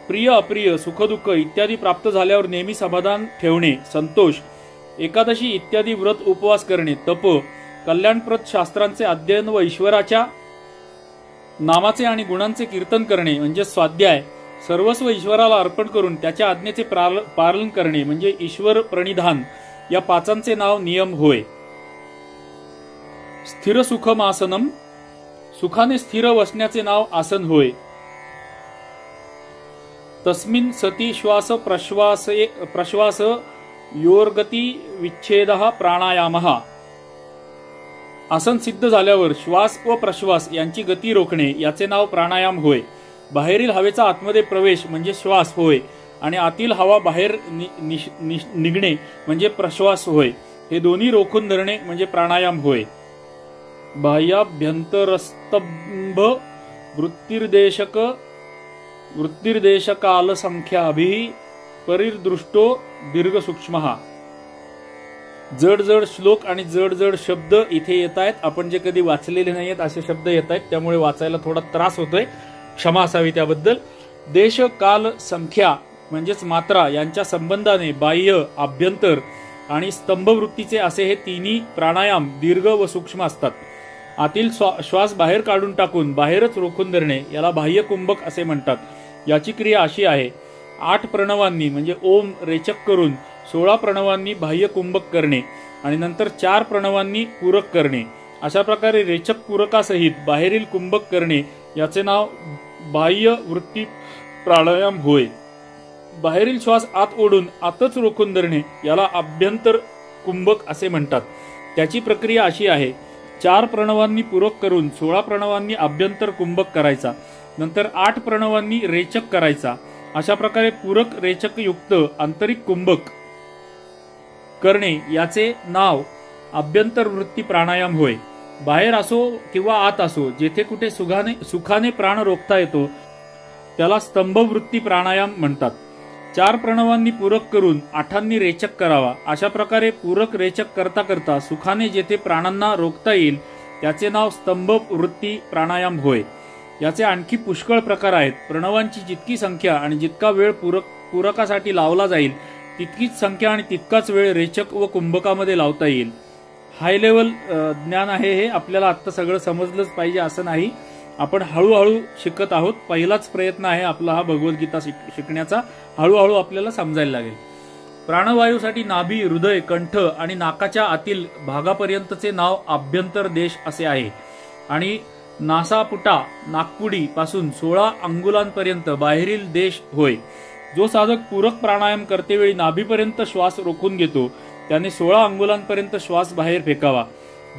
प्रिय अप्रिय, सुखदुःख इत्यादी प्राप्त झाल्यावर नेहमी समाधान ठेवणे, संतोष, एकादशी इत्यादी व्रत उपवास करणे, तप, कल्याणप्रद शास्त्रांचे अध्ययन व ईश्वराच्या नामाचे आणि गुणांचे कीर्तन करणे म्हणजे स्वाध्याय, सर्वस्व ईश्वराला अर्पण करून त्याच्या आज्ञेचे पालन करणे म्हणजे ईश्वर प्रणिधान. या 5 नाव नियम होय. स्थिर सुखमासनम, सुखाने स्थिर बसण्याचे नाव आसन होय. तस्मिन् सती श्वास प्रश्वास योर्गती विच्छेदः प्राणायामः. आसन सिद्ध झाल्यावर श्वास व प्रश्वास यांची गती रोखणे याचे नाव प्राणायाम होय. बाहेरील हवेचा आतमध्ये प्रवेश म्हणजे श्वास होय आणि आतील हवा बाहेर निघणे म्हणजे प्रश्वास होय. हे दोन्ही रोखून धरणे म्हणजे प्राणायाम होय. बाह्याभ्यंतरस्तंभ वृत्तिर्देशकालसंख्याभिः परिदृष्टो दीर्घ सूक्ष्मः. जड श्लोक आणि जड शब्द इथे येत आहेत. आपण जे कधी वाचलेले नाहीत असे शब्द येत आहेत, त्यामुळे वाचायला थोडा त्रास होतोय, क्षमा असावी त्याबद्दल. देश, काल, संख्या म्हणजेच मात्रा यांच्या संबंधाने बाह्य, आभ्यंतर आणि स्तंभवृत्तीचे असे हे तिन्ही प्राणायाम दीर्घ व सूक्ष्म असतात. आतील श्वास बाहेर काढून टाकून बाहेरच रोखून धरणे याला बाह्य कुंभक असे म्हणतात. याची क्रिया अशी आहे. 8 प्रणवांनी म्हणजे ओम रेचक करून 16 प्रणवांनी बाह्य कुंभक करणे आणि नंतर 4 प्रणवांनी पूरक करणे. अशा प्रकारे रेचक पूरकासहित बाहेरील कुंभक करणे याचे नाव बाह्य वृत्ती प्राणायाम होय. बाहेरील श्वास आत ओढून आतच रोखून धरणे याला आभ्यंतर कुंभक असे म्हणतात. त्याची प्रक्रिया अशी आहे. 4 प्रणवांनी पूरक करून 16 प्रणवांनी आभ्यंतर कुंभक करायचा. नंतर 8 प्रणवांनी रेचक करायचा. अशा प्रकारे पूरक रेचक युक्त आंतरिक कुंभक करणे याचे नाव आभ्यंतर वृत्ती प्राणायाम होय. बाहेर असो किंवा आत असो जेथे कुठे सुखाने प्राण रोखता येतो त्याला स्तंभवृत्ती प्राणायाम म्हणतात. 4 प्रणवांनी पूरक करून 8 रेचक करावा. अशा प्रकारे पूरक रेचक करता करता सुखाने जेथे प्राणांना रोखता येईल त्याचे नाव स्तंभ वृत्ती प्राणायाम होय. याचे आणखी पुष्कळ प्रकार आहेत. प्रणवांची जितकी संख्या आणि जितका वेळ पूरकासाठी लावला जाईल तितकीच संख्या आणि तितकाच वेळ रेचक व कुंभकामध्ये लावता येईल. हाय लेवल ज्ञान आहे हे. आपल्याला आत्ता सगळं समजलंच पाहिजे असं नाही. आपण हळूहळू शिकत आहोत. पहिलाच प्रयत्न आहे आपला हा भगवद्गीता शिकण्याचा. हळूहळू आपल्याला समजायला लागेल. प्राणवायूसाठी नाभी, हृदय, कंठ आणि नाकाच्या आतील भागापर्यंतचे नाव आभ्यंतर देश असे आहे आणि नासापुटा नागपुडी पासून 16 अंगुलांपर्यंत बाहेरील देश होय. जो साधक पूरक प्राणायाम करतेवेळी नाभीपर्यंत श्वास रोखून घेतो त्याने 16 अंगुलांपर्यंत श्वास बाहेर फेकावा.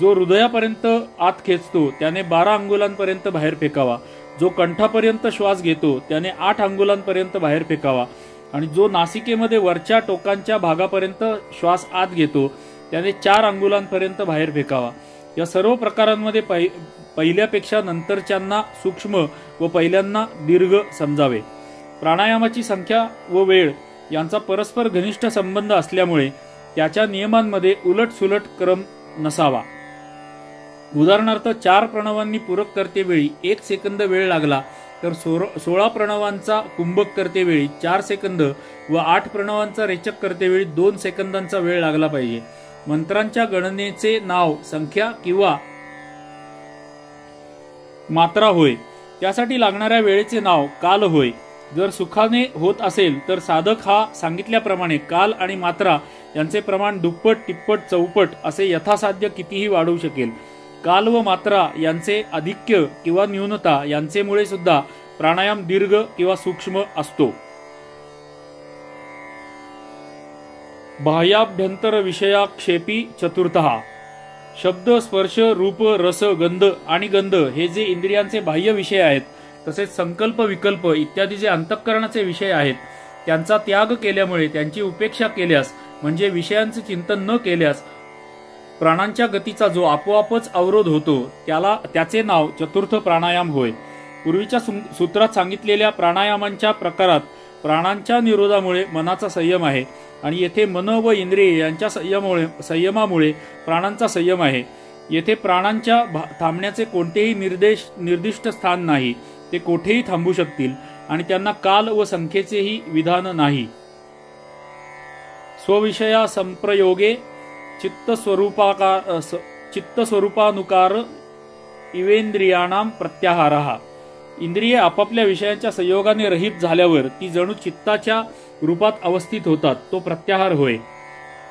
जो हृदयापर्यंत आत खेचतो त्याने 12 अंगुलांपर्यंत बाहेर फेकावा. जो कंठापर्यंत श्वास घेतो त्याने 8 अंगुलांपर्यंत बाहेर फेकावा आणि जो नासिकेमध्ये वरच्या टोकांच्या भागापर्यंत श्वास आत घेतो त्याने 4 अंगुलांपर्यंत बाहेर फेकावा. या सर्व प्रकारांमध्ये पहिल्यापेक्षा नंतरच्यांना सूक्ष्म व पहिल्यांना दीर्घ समजावे. प्राणायामाची संख्या व वेळ यांचा परस्पर घनिष्ठ संबंध असल्यामुळे त्याच्या नियमांमध्ये उलटसुलट क्रम नसावा. उदाहरणार्थ 4 प्रणवांनी पूरक करतेवेळी 1 सेकंद वेळ लागला तर 16 प्रणवांचा कुंभक करतेवेळी 4 सेकंद व 8 प्रणवांचा रेचक करतेवेळी 2 सेकंदांचा वेळ लागला पाहिजे. मंत्रांच्या गणनेचे नाव संख्या किंवा मात्रा होय. त्यासाठी लागणाऱ्या वेळेचे नाव काल होय. जर सुखाने होत असेल तर साधक हा सांगितल्याप्रमाणे काल आणि मात्रा यांचे प्रमाण दुप्पट, तिप्पट, चौपट असे यथासाध्य कितीही वाढवू शकेल. काल व मात्रा यांचे अधिक्य किंवा न्यूनता यांचेमुळे सुद्धा प्राणायाम दीर्घ किंवा सूक्ष्म असतो. बाह्याभ्यंतर विषयाक्षेपी चतुर्थः. शब्द, स्पर्श, रूप, रस, गंध आणि गंध हे जे इंद्रियांचे बाह्य विषय आहेत तसेच संकल्प, विकल्प इत्यादी जे अंतःकरणाचे विषय आहेत त्यांचा त्याग केल्यामुळे, त्यांची उपेक्षा केल्यास म्हणजे विषयांचे चिंतन न केल्यास प्राणांच्या गतीचा जो आपोआपच अवरोध होतो त्याचे नाव चतुर्थ प्राणायाम होय. पूर्वीच्या सूत्रात सांगितलेल्या प्राणायामांच्या प्रकारात प्राणांच्या निरोधामुळे मनाचा संयम आहे आणि येथे मन व इंद्रिय यांच्या संयमामुळे प्राणांचा संयम आहे. येथे प्राणांच्या थांबण्याचे कोणतेही निर्दिष्ट स्थान नाही. ते कोठेही थांबू शकतील आणि त्यांना काल व संख्येचेही विधान नाही. स्वविषया संप्रयोगे चित्तस्वरूपानुकार इवेंद्रियाणाम प्रत्याहारः. इंद्रिये आपापल्या विषयांच्या संयोगाने रहित झाल्यावर ती जणू चित्ताच्या रूपात अवस्थित होतात. तो प्रत्याहार होय.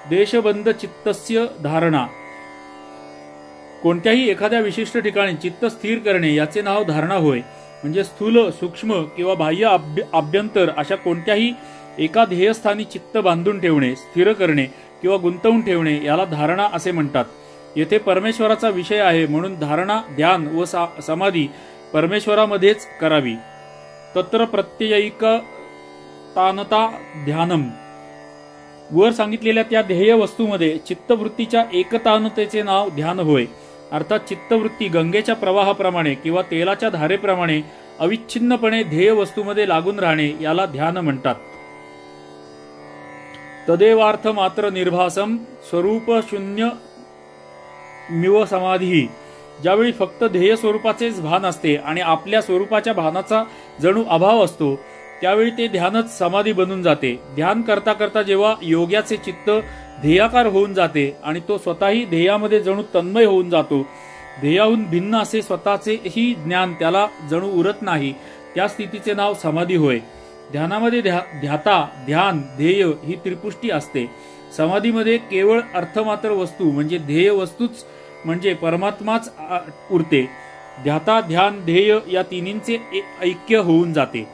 देशबंध चित्तस्य धारणा. कोणत्याही एखाद्या विशिष्ट ठिकाणी चित्त स्थिर करणे याचे नाव धारणा होय. म्हणजे स्थूल, सूक्ष्म किंवा बाह्य आभ्यंतर अशा कोणत्याही एका ध्येयस्थानी चित्त बांधून ठेवणे, स्थिर करणे किंवा गुंतवून ठेवणे याला धारणा असे म्हणतात. येथे परमेश्वराचा विषय आहे म्हणून धारणा, ध्यान व समाधी परमेश्वरामध्येच करावी. तत्र प्रत्ययिकतानता ध्यानम. वर सांगितलेल्या त्या ध्येय वस्तूमध्ये चित्तवृत्तीच्या एकतानतेचे नाव ध्यान होय. अर्थात चित्तवृत्ती गंगेच्या प्रवाहाप्रमाणे किंवा तेलाच्या धारेप्रमाणे अविच्छिन्नपणे ध्येय वस्तूमध्ये लागून राहणे याला ध्यान म्हणतात. तदेवार्थ मात्र निर्भासम स्वरूप शून्य मिव समाधी. ज्यावेळी फक्त ध्येय स्वरूपाचेच भान असते आणि आपल्या स्वरूपाच्या भानाचा जणू अभाव असतो त्यावेळी ते ध्यानच समाधी बनून जाते। ध्यान करता करता जेव्हा योग्याचे चित्त ध्येयाकार होऊन जाते आणि तो स्वतःही ध्येयामध्ये जणू तन्मय होऊन जातो, ध्येयाहून भिन्न असे स्वतःचेही ज्ञान त्याला जणू उरत नाही, त्या स्थितीचे नाव समाधी होय। ध्यानामध्ये ध्याता, ध्यान, ध्येय ही त्रिपुष्टी असते। समाधीमध्ये केवळ अर्थमात्र वस्तू म्हणजे ध्येय वस्तूच म्हणजे परमात्माच उरते। ध्याता, ध्यान, ध्येय या तिन्हींचे ऐक्य होऊन जाते।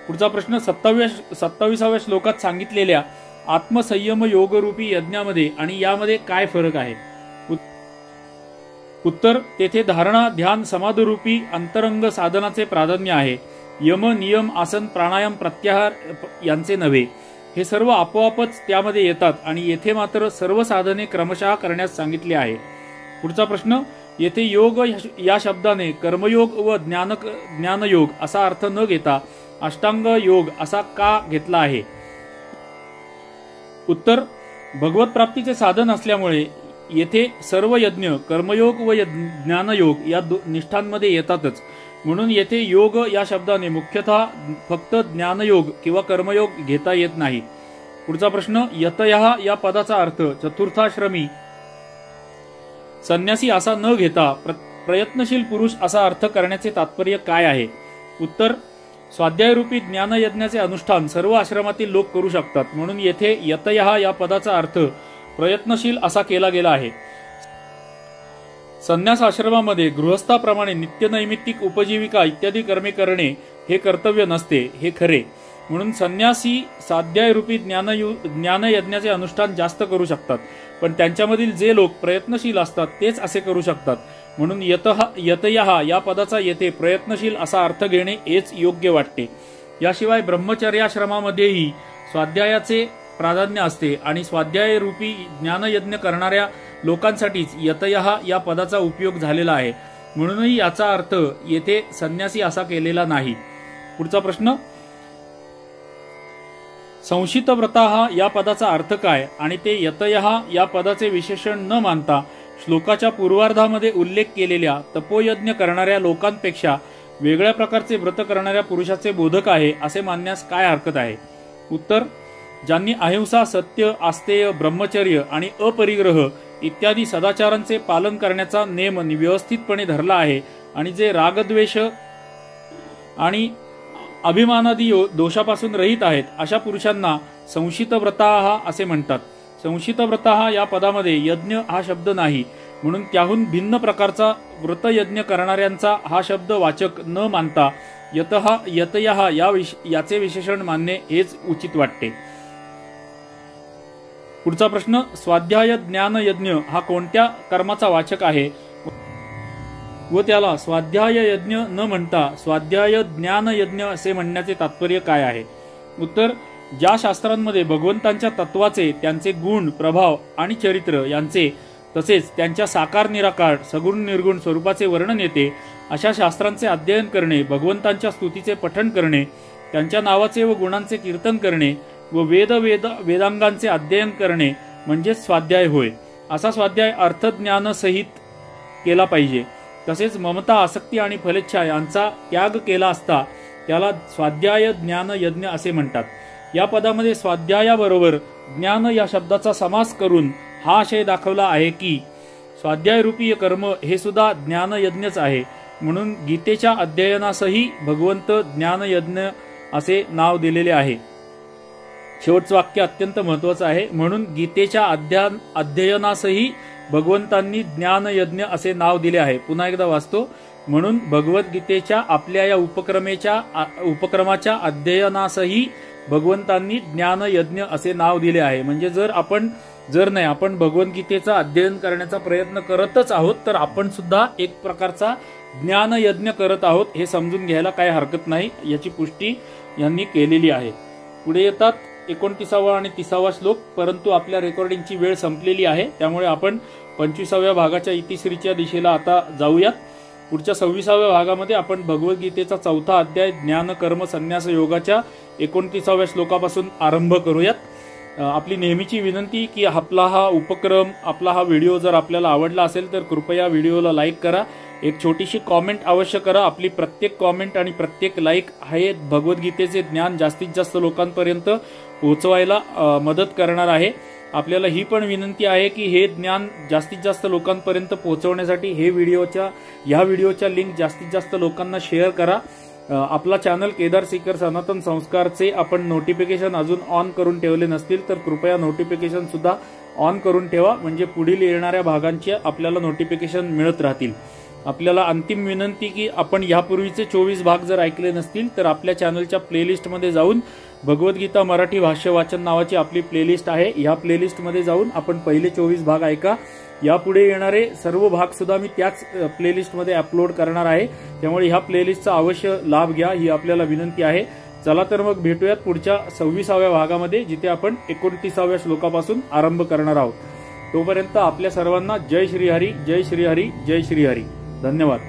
पुढचा प्रश्न 27व्या श्लोकात सांगितलेल्या आत्मसंयम योगरूपी यज्ञामध्ये आणि यामध्ये काय फरक आहे? उत्तर, तेथे धारणा, ध्यान, समाधरूपी अंतरंग साधनाचे प्राधान्य आहे। यम, नियम, आसन, प्राणायाम, प्रत्याहार यांचे नव्हे। हे सर्व आपोआपच त्यामध्ये येतात आणि येथे मात्र सर्व साधने क्रमशः करण्यास सांगितले आहे। पुढचा प्रश्न, येथे योग या शब्दाने कर्मयोग व ज्ञानयोग असा अर्थ न घेता अष्टांग योग असा का घेतला आहे? उत्तर, भगवत प्राप्तीचे साधन असल्यामुळे येथे सर्व यज्ञ कर्मयोग व ज्ञानयोग या निष्ठांमध्ये येतातच, म्हणून येथे योग या शब्दाने मुख्यतः फक्त ज्ञानयोग किंवा कर्मयोग घेता येत नाही। पुढचा प्रश्न, यतयः या पदाचा अर्थ चतुर्थाश्रमी संन्यासी असा न घेता प्रयत्नशील पुरुष असा अर्थ करण्याचे तात्पर्य काय आहे? उत्तर, स्वाध्यायरूपी ज्ञानयज्ञाचे अनुष्ठान सर्व आश्रमातील लोक करू शकतात, म्हणून येथे यतयः या पदाचा अर्थ प्रयत्नशील असा केला गेला आहे। संन्यास आश्रमामध्ये गृहस्थाप्रमाणे नित्यनैमित्तिक उपजीविका इत्यादी कर्मे करणे हे कर्तव्य नसते, हे खरे। म्हणून संन्यासी स्वाध्यायरूपी ज्ञानयज्ञाचे अनुष्ठान जास्त करू शकतात, पण त्यांच्यामधील जे लोक प्रयत्नशील असतात तेच असे करू शकतात, म्हणून यतयः या पदाचा येथे प्रयत्नशील असा अर्थ घेणे हेच योग्य वाटते। याशिवाय ब्रह्मचर्याश्रमामध्येही स्वाध्यायाचे प्राधान्य असते आणि स्वाध्यायरूपी ज्ञानयज्ञ करणाऱ्या लोकांसाठीच यतयः या पदाचा उपयोग झालेला आहे, म्हणूनही याचा अर्थ येथे संन्यासी असा केलेला नाही। पुढचा प्रश्न, संशितव्रताः या पदाचा अर्थ काय आणि ते यतयः या पदाचे विशेषण न मानता श्लोकाच्या पूर्वार्धामध्ये उल्लेख केलेल्या तपोयज्ञ करणाऱ्या लोकांपेक्षा वेगळ्या प्रकारचे व्रत करणाऱ्या पुरुषाचे बोधक आहे असे मानण्यास काय हरकत आहे? उत्तर, ज्यांनी अहिंसा, सत्य, आस्तेय, ब्रह्मचर्य आणि अपरिग्रह इत्यादी सदाचारांचे पालन करण्याचा नेम व्यवस्थितपणे धरला आहे आणि जे रागद्वेष आणि अभिमानादी दोषापासून रहित आहेत, अशा पुरुषांना संशितव्रताः असे म्हणतात। संशितव्रताः या पदामध्ये यज्ञ हा शब्द नाही, म्हणून त्याहून भिन्न प्रकारचा व्रतयज्ञ करणाऱ्यांचा हा शब्द वाचक न मानता यतयः याचे विशेषण मानणे हेच उचित वाटते। पुढचा प्रश्न, स्वाध्याय ज्ञान यज्ञ हा कोणत्या कर्माचा वाचक आहे व त्याला स्वाध्याय यज्ञ न म्हणता स्वाध्याय ज्ञान यज्ञ असे म्हणण्याचे तात्पर्य काय आहे? उत्तर, ज्या शास्त्रांमध्ये भगवंतांच्या तत्वाचे, त्यांचे गुण, प्रभाव आणि चरित्र यांचे तसेच त्यांच्या साकार निराकार सगुण निर्गुण स्वरूपाचे वर्णन येते, अशा शास्त्रांचे अध्ययन करणे, भगवंतांच्या स्तुतीचे पठण करणे, त्यांच्या नावाचे व गुणांचे कीर्तन करणे व वेदांगांचे अध्ययन करणे म्हणजे स्वाध्याय होय। असा स्वाध्याय अर्थज्ञान सहित केला पाहिजे। तसेच ममता, आसक्ती आणि फलेच्छा यांचा त्याग केला असता त्याला स्वाध्याय ज्ञान यज्ञ असे म्हणतात। या पदामध्ये स्वाध्यायाबरोबर ज्ञान या शब्दाचा समास करून हा आशय दाखवला आहे की स्वाध्यायरूपी कर्म हे सुद्धा ज्ञान यज्ञच आहे, म्हणून गीतेच्या अध्ययनासही भगवंत ज्ञान यज्ञ असे नाव दिलेले आहे। शेवटचं वाक्य अत्यंत महत्वाचं आहे, म्हणून गीतेच्या अध्ययनासही भगवंतांनी ज्ञान यज्ञ असे नाव दिले आहे। पुन्हा एकदा वाचतो, म्हणून भगवद्गीतेच्या आपल्या या उपक्रमाच्या अध्ययनासही भगवंतांनी ज्ञान यज्ञ असे नाव दिले आहे। म्हणजे आपण भगवद्गीतेचा अध्ययन करण्याचा प्रयत्न करतच आहोत, तर आपण सुद्धा एक प्रकारचा ज्ञान यज्ञ करत आहोत हे समजून घ्यायला काही हरकत नाही, याची पुष्टी यांनी केलेली आहे। पुढे येतात 29वा आणि 30वा श्लोक, परंतु आपल्या रेकॉर्डिंगची वेळ संपलेली आहे, त्यामुळे आपण 25व्या भागाच्या इतिश्रीच्या दिशेला आता जाऊयात। पुढच्या 26व्या भागामध्ये आपण भगवद्गीतेचा 4था अध्याय ज्ञान कर्म संन्यास योगाच्या 29व्या श्लोकापासून आरंभ करूयात। आपली नेहमीची विनंती की आपला हा उपक्रम, आपला हा व्हिडिओ जर आपल्याला आवडला असेल तर कृपया व्हिडिओला लाईक करा एक छोटीशी कॉमेंट अवश्य करा। आपली प्रत्येक कॉमेंट आणि प्रत्येक लाईक हे भगवद्गीतेचे ज्ञान जास्तीत जास्त लोकांपर्यंत पोहोचवायला मदत करणार आहे। आपल्याला ही पण विनंती आहे की हे ज्ञान जास्तीत जास्त लोकांपर्यंत पोहोचवण्यासाठी ह्या व्हिडिओच्या लिंक जास्तीत जास्त लोकांना शेअर करा। आपला चॅनल केदार सीकर सनातन संस्कारचे आपण नोटिफिकेशन अजून ऑन करून ठेवले नसतील तर कृपया नोटिफिकेशन सुद्धा ऑन करून ठेवा, म्हणजे पुढील येणाऱ्या भागांचे आपल्याला नोटिफिकेशन मिळत राहतील। आपल्याला अंतिम विनंती की आपण यापूर्वीचे 24 भाग जर ऐकले नसतील तर आपल्या चॅनलच्या प्लेलिस्टमध्ये जाऊन भगवद्गीता मराठी भाष्य वाचन नावाची आपली प्लेलिस्ट आहे, या प्लेलिस्टमध्ये जाऊन आपण पहिले 24 भाग ऐका। यापुढे येणारे सर्व भाग सुद्धा मी त्याच प्लेलिस्टमध्ये अपलोड करणार आहे, त्यामुळे ह्या प्लेलिस्टचा अवश्य लाभ घ्या ही आपल्याला विनंती आहे। चला तर मग भेटूयात पुढच्या 26व्या भागामध्ये, जिथे आपण 29व्या श्लोकापासून आरंभ करणार आहोत। तोपर्यंत आपल्या सर्वांना जय श्री हरी, जय श्री हरी, जय श्री हरी। धन्यवाद।